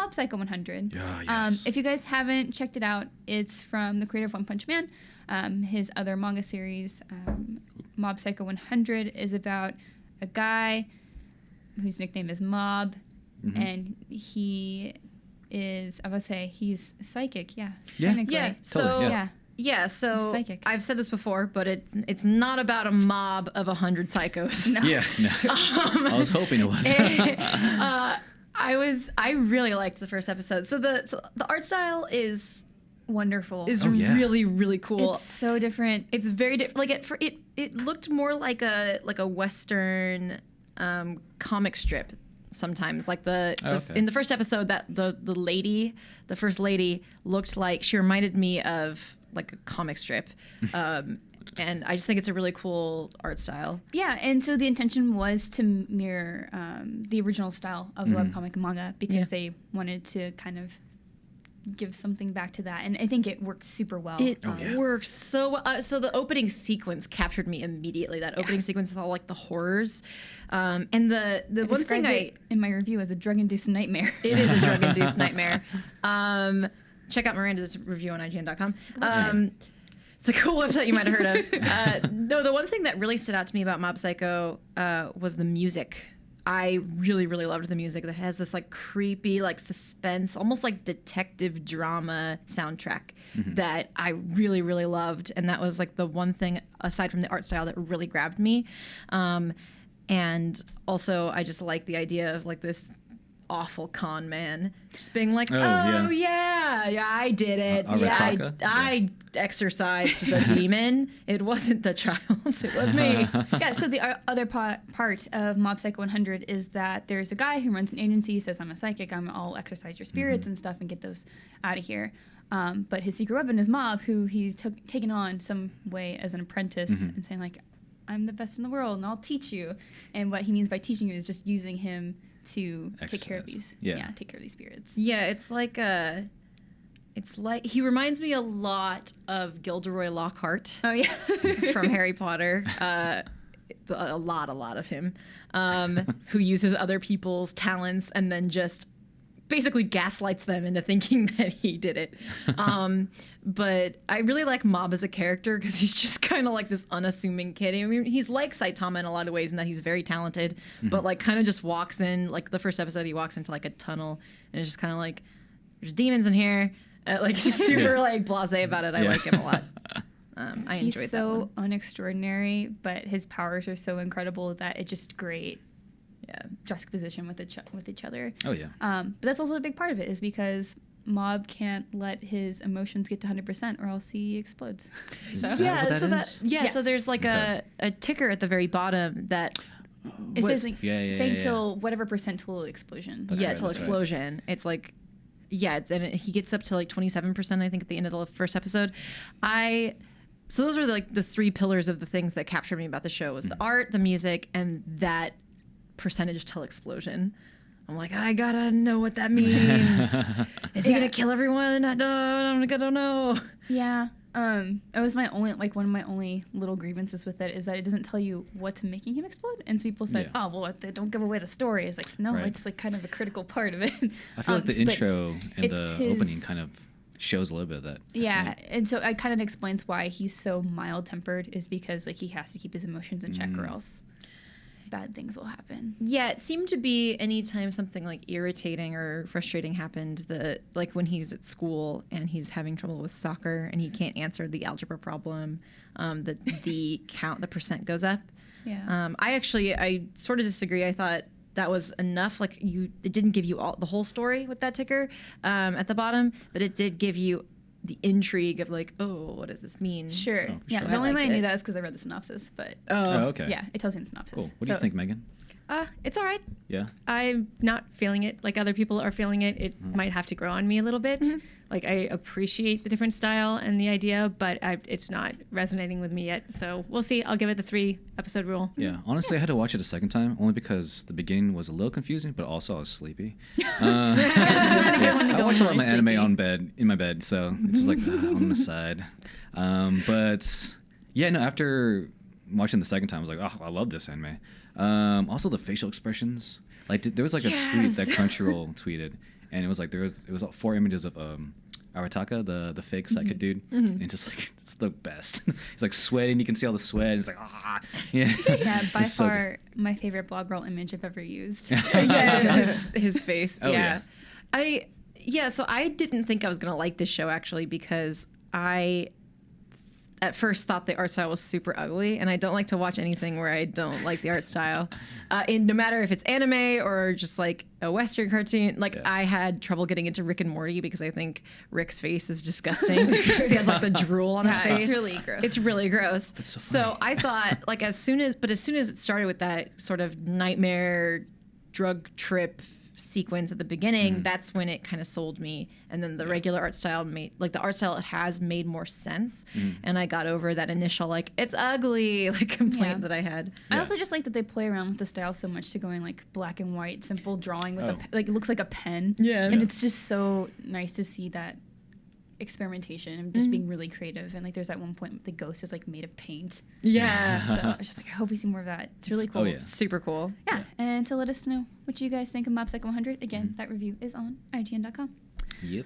Mob Psycho 100. Yes. If you guys haven't checked it out, it's from the creator of One Punch Man. His other manga series, Mob Psycho 100, is about a guy whose nickname is Mob, and he is, I would say, he's psychic, technically. Yeah, so... Totally, Yeah, so Psychic. I've said this before, but it's not about a mob of 100 psychos. No. Yeah, no. I was hoping it was. I really liked the first episode. So the art style is Wonderful. really, really cool. It's so different. It's very different. Like it looked more like a Western comic strip sometimes. Like in the first episode, that the first lady looked like, she reminded me of like a comic strip. And I just think it's a really cool art style. Yeah, and so the intention was to mirror the original style of the webcomic and manga, because they wanted to kind of give something back to that, and I think it worked super well. It works so well. So the opening sequence captured me immediately. That opening sequence with all like the horrors, and the one thing in my review as a drug-induced nightmare. It is a drug-induced nightmare. Check out Miranda's review on IGN.com. It's a cool website you might have heard of. No, the one thing that really stood out to me about Mob Psycho was the music. I really, really loved the music that has this like creepy, like suspense, almost like detective drama soundtrack that I really, really loved. And that was like the one thing, aside from the art style, that really grabbed me. And also, I just like the idea of like this awful con man just being like, yeah, I did it. I exorcised the demon. It wasn't the child, it was me. Yeah, so the other part of Mob Psycho 100 is that there's a guy who runs an agency, says, I'm a psychic, I'll exorcise your spirits and stuff and get those out of here. But his secret weapon is Mob, who he's taken on some way as an apprentice and saying like, I'm the best in the world and I'll teach you. And what he means by teaching you is just using him to take care of these take care of these spirits. Yeah, it's like he reminds me a lot of Gilderoy Lockhart. Oh yeah. From Harry Potter. A lot of him, who uses other people's talents and then just basically gaslights them into thinking that he did it. But I really like Mob as a character because he's just kind of like this unassuming kid. I mean, he's like Saitama in a lot of ways in that he's very talented, but like kind of just walks in, like the first episode, he walks into like a tunnel and it's just kind of like, there's demons in here. Like just super like blasé about it. I like him a lot. I enjoyed that one. He's so unextraordinary, but his powers are so incredible that it's just great. Juxtaposition with each other. Oh yeah. But that's also a big part of it, is because Mob can't let his emotions get to 100% or else he explodes. So there's like a ticker at the very bottom that it says saying till whatever percentile explosion. Till explosion. Right. It's like he gets up to like 27%, I think, at the end of the first episode. So those are like the three pillars of the things that captured me about the show: was the art, the music, and that percentage till explosion. I'm like, I gotta know what that means. Is he gonna kill everyone? I don't know. Yeah. It was my only, like, one of my only little grievances with it is that it doesn't tell you what's making him explode. And so people said, oh, well, they don't give away the story. It's like, no, it's like kind of a critical part of it. I feel like the intro and the opening kind of shows a little bit of that. Yeah, and so it kind of explains why he's so mild-tempered, is because like he has to keep his emotions in check or else bad things will happen. Yeah, it seemed to be anytime something like irritating or frustrating happened, like when he's at school and he's having trouble with soccer and he can't answer the algebra problem, the percent goes up. Yeah. I sort of disagree. I thought that was enough. Like it didn't give you the whole story with that ticker at the bottom, but it did give you the intrigue of like, oh, what does this mean? Sure. Yeah. The only way I knew that is because I read the synopsis. But okay. Yeah, it tells you in the synopsis. Cool. What do you think, Megan? It's all right. Yeah. I'm not feeling it like other people are feeling it. It might have to grow on me a little bit. Like I appreciate the different style and the idea, but it's not resonating with me yet. So we'll see. I'll give it the 3-episode rule. Yeah. Honestly, I had to watch it a second time only because the beginning was a little confusing, but also I was sleepy. I watched a lot of my anime in my bed, so it's like on the side. But yeah, no. After watching the second time, I was like, oh, I love this anime. Also, the facial expressions. Like there was like a tweet that Crunchyroll tweeted, and it was like it was 4 images of Arataka, the fake psychic dude, and just like it's the best. He's like sweating, you can see all the sweat. It's like yeah. Yeah, by It's so far my favorite blog girl image I've ever used. his face. Oh, Yeah. So I didn't think I was gonna like this show actually because I at first thought the art style was super ugly, and I don't like to watch anything where I don't like the art style. And no matter if it's anime or just like a Western cartoon, like I had trouble getting into Rick and Morty because I think Rick's face is disgusting. He has like the drool on his face. It's really gross. It's really gross. so So I thought like as soon as it started with that sort of nightmare drug trip sequence at the beginning, that's when it kind of sold me. And then the regular art style the art style it has made more sense. And I got over that initial like it's ugly like complaint that I had. I also just like that they play around with the style so much to going like black and white, simple drawing with like it looks like a pen. Yeah. And it's just so nice to see that experimentation and just being really creative. And like there's at one point the ghost is like made of paint. Yeah. So I was just like, I hope we see more of that. It's really cool. Oh, yeah. Super cool. Yeah. And to let us know what you guys think of Mob Psycho 100, again, that review is on IGN.com. Yep.